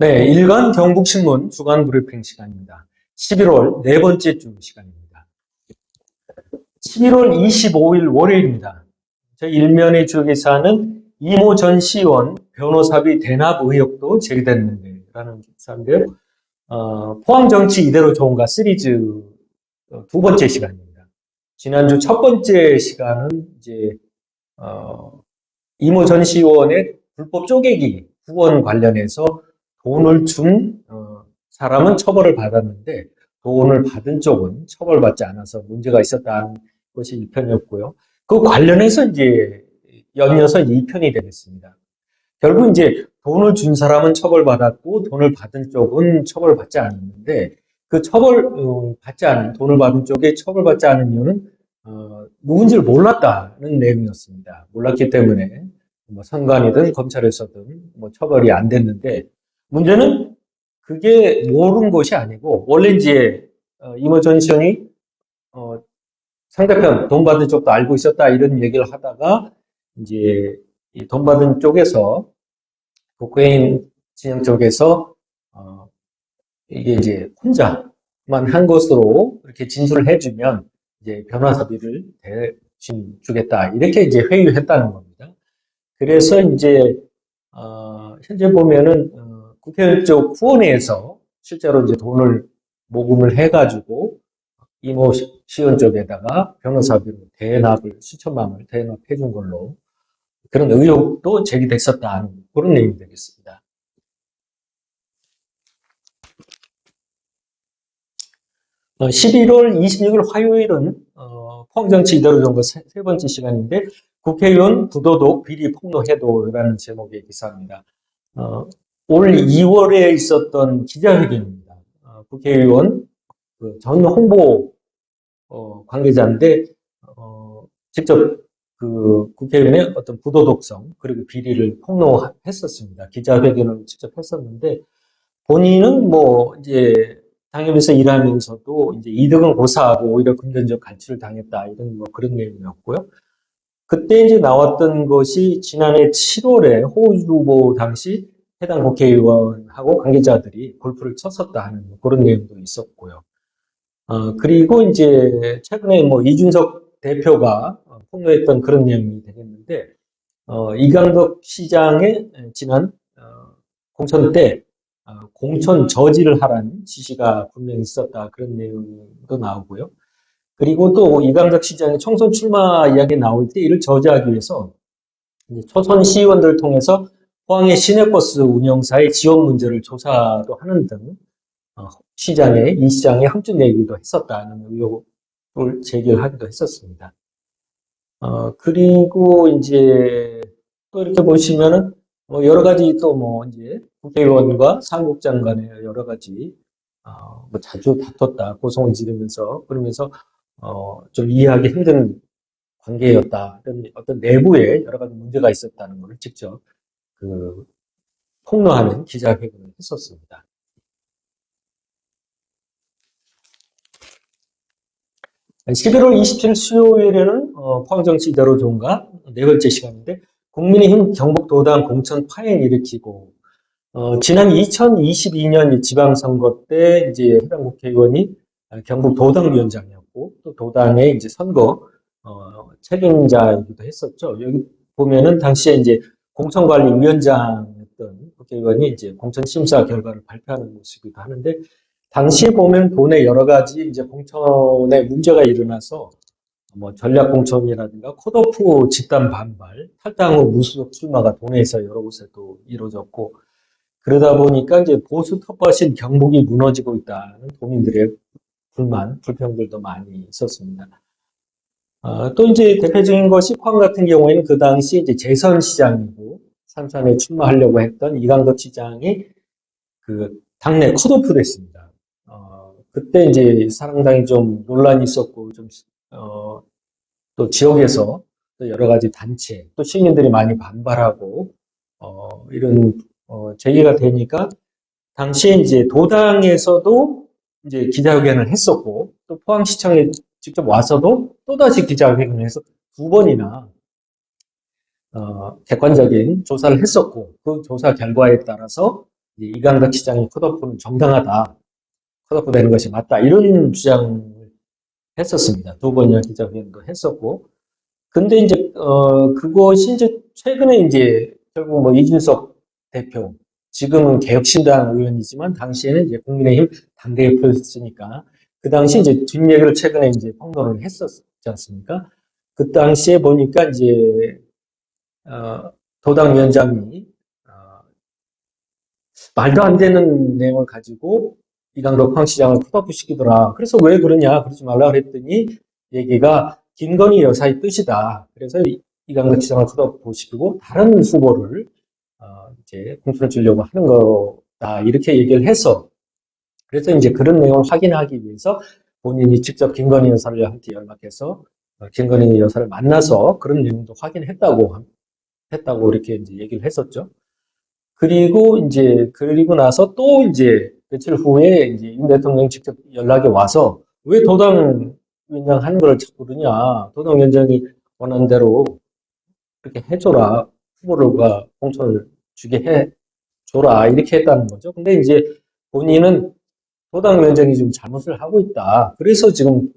네, 일간 경북신문 주간 브리핑 시간입니다. 11월 네 번째 주 시간입니다. 11월 25일 월요일입니다. 제 일면의 주기사는 이모 전 시의원 변호사비 대납 의혹도 제기됐는데 라는 기사인데요. 포항 정치 이대로 좋은가 시리즈 두 번째 시간입니다. 지난주 첫 번째 시간은 이제 이모 전 시의원의 불법 쪼개기 후원 관련해서 돈을 준 사람은 처벌을 받았는데 돈을 받은 쪽은 처벌받지 않아서 문제가 있었다는 것이 1편이었고요. 그 관련해서 이제 연이어서 2편이 되겠습니다. 결국 이제 돈을 준 사람은 처벌받았고 돈을 받은 쪽은 처벌받지 않았는데 그 받지 않은 돈을 받은 쪽에 처벌받지 않은 이유는 누군지를 몰랐다는 내용이었습니다. 몰랐기 때문에 뭐 선관이든 검찰에서든 뭐 처벌이 안 됐는데 문제는 그게 모른 것이 아니고 원래 이제 이모 전 시장이 상대편 돈 받은 쪽도 알고 있었다 이런 얘기를 하다가 이제 돈 받은 쪽에서 국회의원 진영 쪽에서 이게 이제 혼자만 한 것으로 이렇게 진술을 해주면 이제 변호사비를 대신 주겠다 이렇게 이제 회유했다는 겁니다. 그래서 이제 현재 보면은 국회의원 쪽 후원회에서 실제로 이제 돈을 모금을 해가지고 이모 시의원 쪽에다가 변호사비로 대납을 수천만 원을 대납해 준 걸로 그런 의혹도 제기됐었다는 그런 내용이 되겠습니다. 11월 26일 화요일은 포항정치 이대로 정거 세 번째 시간인데 국회의원 부도덕 비리 폭로 해도라는 제목의 기사입니다. 올 2월에 있었던 기자회견입니다. 국회의원 전 홍보 관계자인데 직접 그 국회의원의 어떤 부도덕성 그리고 비리를 폭로했었습니다. 기자회견을 직접 했었는데 본인은 뭐 이제 당협에서 일하면서도 이제 이득은 고사하고 오히려 금전적 간치를 당했다 이런 뭐 그런 내용이었고요. 그때 이제 나왔던 것이 지난해 7월에 호주 후보 당시 해당 국회의원하고 관계자들이 골프를 쳤었다 하는 그런 내용도 있었고요. 그리고 이제 최근에 뭐 이준석 대표가 폭로했던 그런 내용이 되겠는데, 이강덕 시장의 지난 공천 때 공천 저지를 하라는 지시가 분명히 있었다 그런 내용도 나오고요. 그리고 또 이강덕 시장의 총선 출마 이야기 나올 때 이를 저지하기 위해서 초선 시의원들을 통해서 포항의 시내버스 운영사의 지원 문제를 조사도 하는 등 이 시장에 함축 내기도 했었다는 의혹을 제기를 하기도 했었습니다. 그리고 이제 또 이렇게 보시면은 뭐 여러 가지 또 뭐 이제 국회의원과 사무국장 간의 여러 가지 뭐 자주 다퉜다 고성을 지르면서 그러면서 좀 이해하기 힘든 관계였다 이런 어떤 내부에 여러 가지 문제가 있었다는 것을 직접 그 폭로하는 기자회견을 했었습니다. 11월 27일 수요일에는 포항정치 이대로 좋은가 네 번째 시간인데 국민의힘 경북도당 공천 파행 일으키고 지난 2022년 지방선거 때 이제 해당 국회의원이 경북도당위원장이었고 또 도당의 이제 선거 책임자이기도 했었죠. 여기 보면은 당시에 이제 공천관리위원장이었던 국회의원이 이제 공천심사 결과를 발표하는 모습이기도 하는데 당시에 보면 돈에 여러 가지 이제 공천에 문제가 일어나서 뭐 전략 공천이라든가 컷오프 집단 반발, 탈당 후 무소속 출마가 도내에서 여러 곳에 또 이루어졌고 그러다 보니까 이제 보수 텃밭인 경북이 무너지고 있다는 도민들의 불만, 불평들도 많이 있었습니다. 또 이제 대표적인 것이 포항 같은 경우에는 그 당시 이제 재선 시장이고 삼선에 출마하려고 했던 이강덕 시장이 그 당내 컷오프 됐습니다. 그때 이제 상당히 좀 논란이 있었고 좀 또 지역에서 또 여러 가지 단체 또 시민들이 많이 반발하고 이런 제기가 되니까 당시에 이제 도당에서도 이제 기자회견을 했었고 또 포항시청에 직접 와서도 또다시 기자회견을 해서 두 번이나 객관적인 조사를 했었고 그 조사 결과에 따라서 이제 이강덕 시장이 컷오프는 정당하다, 컷오프 되는 것이 맞다 이런 주장을 했었습니다. 두 번이나 기자회견도 했었고, 근데 이제 그것이 이제 최근에 이제 결국 뭐 이준석 대표, 지금은 개혁신당 의원이지만 당시에는 이제 국민의힘 당대표였으니까 그 당시 이제 뒷얘기를 최근에 이제 폭로를 했었지 않습니까? 그 당시에 보니까 이제 도당 위원장이 말도 안 되는 내용을 가지고 이강덕 황시장을 컷오프 시키더라. 그래서 왜 그러냐, 그러지 말라 그랬더니 얘기가 김건희 여사의 뜻이다. 그래서 이강덕 시장을 컷오프 시키고 다른 후보를 이제 공천을 주려고 하는 거다. 이렇게 얘기를 해서 그래서 이제 그런 내용을 확인하기 위해서 본인이 직접 김건희 여사한테 연락해서 김건희 여사를 만나서 그런 내용도 했다고 이렇게 이제 얘기를 했었죠. 그리고 이제 그리고 나서 또 이제 며칠 후에 이제 윤 대통령이 직접 연락이 와서 왜 도당 위원장 하는 걸 자꾸 그러냐, 도당 위원장이 원하는 대로 그렇게 해줘라, 후보를 공천을 주게 해줘라 이렇게 했다는 거죠. 근데 이제 본인은 도당 위원장이 지금 잘못을 하고 있다. 그래서 지금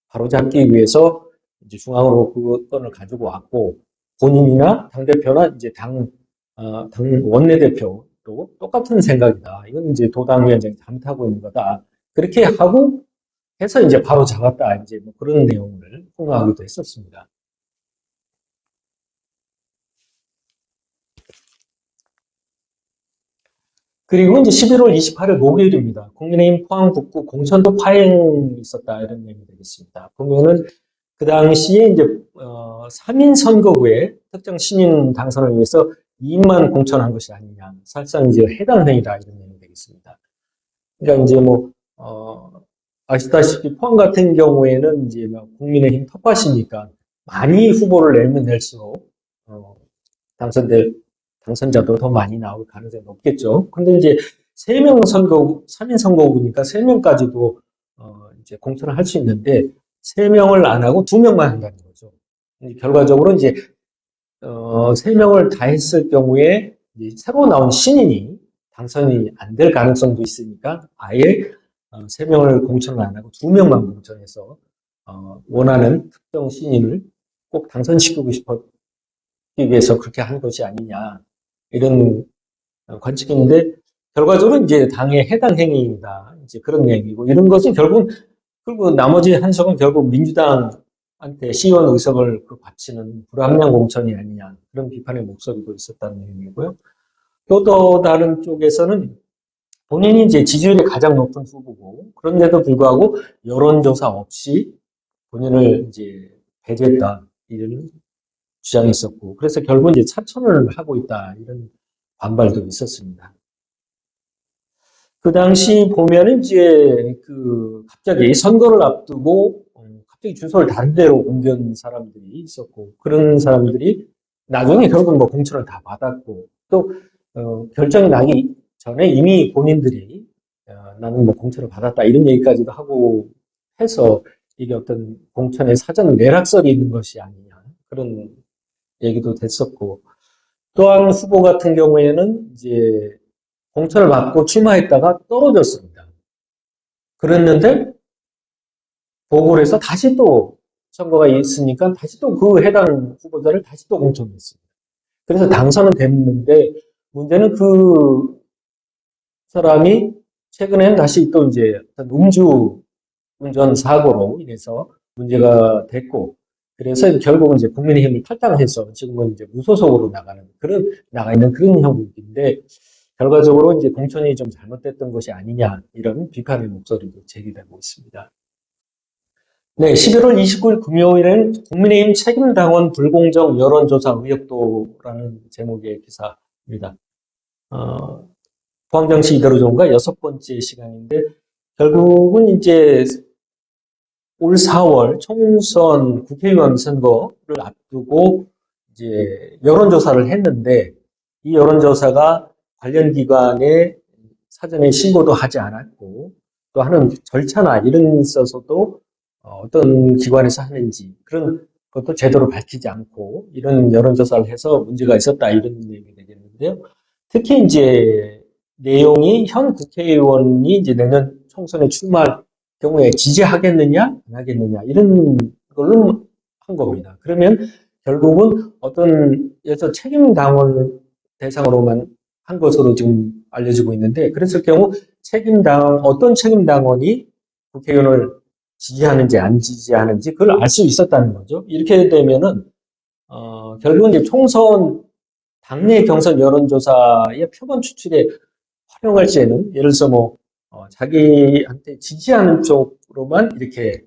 바로잡기 위해서 이제 중앙으로 그 건을 가지고 왔고, 본인이나 당대표나 이제 당 원내대표도 똑같은 생각이다. 이건 이제 도당 위원장이 잘못하고 있는 거다. 그렇게 하고 해서 이제 바로 잡았다. 이제 뭐 그런 내용을 폭로하기도 했었습니다. 그리고 이제 11월 28일 목요일입니다. 국민의힘 포항 북구 공천도 파행이 있었다. 이런 내용이 되겠습니다. 보면은 그 당시에 이제 3인 선거구에 특정 신인 당선을 위해서 2인만 공천한 것이 아니냐. 사실상 이제 해당 행위다. 이런 내용이 되겠습니다. 그러니까 이제 뭐 아시다시피 포항 같은 경우에는 이제 뭐 국민의힘 텃밭이니까 많이 후보를 내면 낼수록 어, 당선될 당선자도 더 많이 나올 가능성이 높겠죠. 근데 이제 3명 선거, 3인 선거구니까 3명까지도 이제 공천을 할 수 있는데 3명을 안 하고 2명만 한다는 거죠. 결과적으로 이제 3명을 다 했을 경우에 이제 새로 나온 신인이 당선이 안 될 가능성도 있으니까 아예 3명을 공천을 안 하고 2명만 공천해서 원하는 특정 신인을 꼭 당선시키고 싶었기 위해서 그렇게 한 것이 아니냐, 이런 관측인데, 결과적으로 이제 당의 해당 행위이다. 이제 그런 얘기고, 이런 것은 그리고 나머지 한 석은 결국 민주당한테 시의원 의석을 바치는 불합리한 공천이 아니냐. 그런 비판의 목소리도 있었다는 내용이고요. 또 다른 쪽에서는 본인이 이제 지지율이 가장 높은 후보고, 그런데도 불구하고 여론조사 없이 본인을 이제 배제했다. 이런 주장이 있었고, 그래서 결국 이제 차천을 하고 있다. 이런 반발도 있었습니다. 그 당시 보면은 이제 갑자기 선거를 앞두고 갑자기 주소를 다른 데로 옮긴 사람들이 있었고, 그런 사람들이 나중에 결국 뭐 공천을 다 받았고, 또 결정이 나기 전에 이미 본인들이 나는 뭐 공천을 받았다 이런 얘기까지도 하고 해서 이게 어떤 공천의 사전 내락설이 있는 것이 아니냐, 그런 얘기도 됐었고, 또한 후보 같은 경우에는 이제 공천을 받고 출마했다가 떨어졌습니다. 그랬는데 보궐 해서 다시 또 선거가 있으니까 다시 또 그 해당 후보자를 다시 또 공천했습니다. 그래서 당선은 됐는데 문제는 그 사람이 최근에 다시 또 이제 음주 운전 사고로 인해서 문제가 됐고, 그래서 결국은 이제 국민의힘을 탈당해서 지금은 이제 무소속으로 나가 있는 그런 형국인데, 결과적으로 이제 공천이 좀 잘못됐던 것이 아니냐, 이런 비판의 목소리도 제기되고 있습니다. 네, 11월 29일 금요일엔 국민의힘 책임당원 불공정 여론조사 의혹도라는 제목의 기사입니다. 포항정치 이대로 좋은가 6번째 시간인데, 결국은 이제 올 4월 총선 국회의원 선거를 앞두고 이제 여론조사를 했는데, 이 여론조사가 관련 기관에 사전에 신고도 하지 않았고, 또 하는 절차나 이런 있어서도 어떤 기관에서 하는지 그런 것도 제대로 밝히지 않고 이런 여론조사를 해서 문제가 있었다, 이런 내용이 되겠는데요. 특히 이제 내용이 현 국회의원이 이제 내년 총선에 출마할 경우에 지지하겠느냐, 안 하겠느냐, 이런 걸로 한 겁니다. 그러면 결국은 어떤, 예서 책임 당원을 대상으로만 한 것으로 지금 알려지고 있는데, 그랬을 경우 어떤 책임 당원이 국회의원을 지지하는지 안 지지하는지 그걸 알 수 있었다는 거죠. 이렇게 되면은, 결국은 이제 총선 당내 경선 여론조사의 표본 추출에 활용할 시에는 예를 들어서 뭐 자기한테 지지하는 쪽으로만 이렇게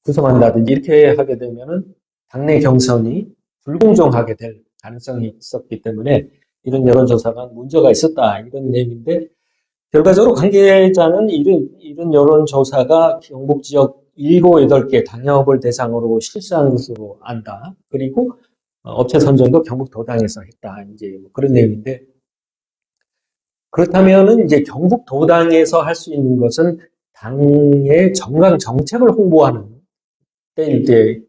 구성한다든지 이렇게 하게 되면은 당내 경선이 불공정하게 될 가능성이 있었기 때문에 이런 여론조사가 문제가 있었다 이런 내용인데 결과적으로 관계자는 이런 여론조사가 경북 지역 7, 8개 당협을 대상으로 실시한 것으로 안다. 그리고 업체 선정도 경북도당에서 했다. 이제 뭐 그런 내용인데 그렇다면은 이제 경북도당에서 할 수 있는 것은 당의 정강 정책을 홍보하는 때 이제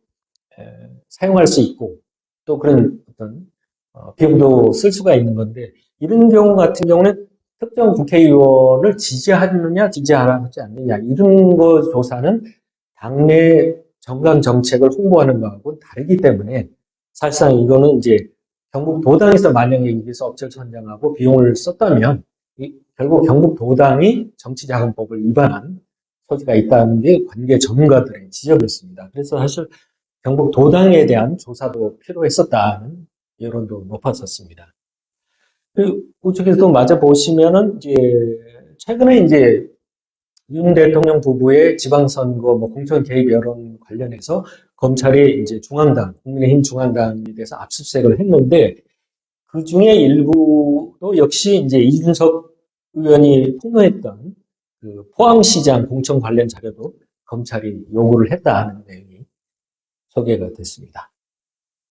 사용할 수 있고 또 그런 어떤 비용도 쓸 수가 있는 건데 이런 경우 같은 경우는 특정 국회의원을 지지하느냐 지지하지 않느냐 이런 거 조사는 당내 정강 정책을 홍보하는 거하고 다르기 때문에 사실상 이거는 이제 경북도당에서 만약에 여기서 업체를 선정하고 비용을 썼다면 결국 경북도당이 정치자금법을 위반한 소지가 있다는 게 관계 전문가들의 지적이었습니다. 그래서 사실 경북도당에 대한 조사도 필요했었다는 여론도 높았었습니다. 그쪽에서도 마저 보시면은 이제 최근에 이제 윤 대통령 부부의 지방선거 뭐 공천 개입 여론 관련해서 검찰이 이제 중앙당, 국민의힘 중앙당에 대해서 압수수색을 했는데 그 중에 일부도 역시 이제 이준석 의원이 폭로했던 그 포항시장 공천 관련 자료도 검찰이 요구를 했다는 내용이 소개가 됐습니다.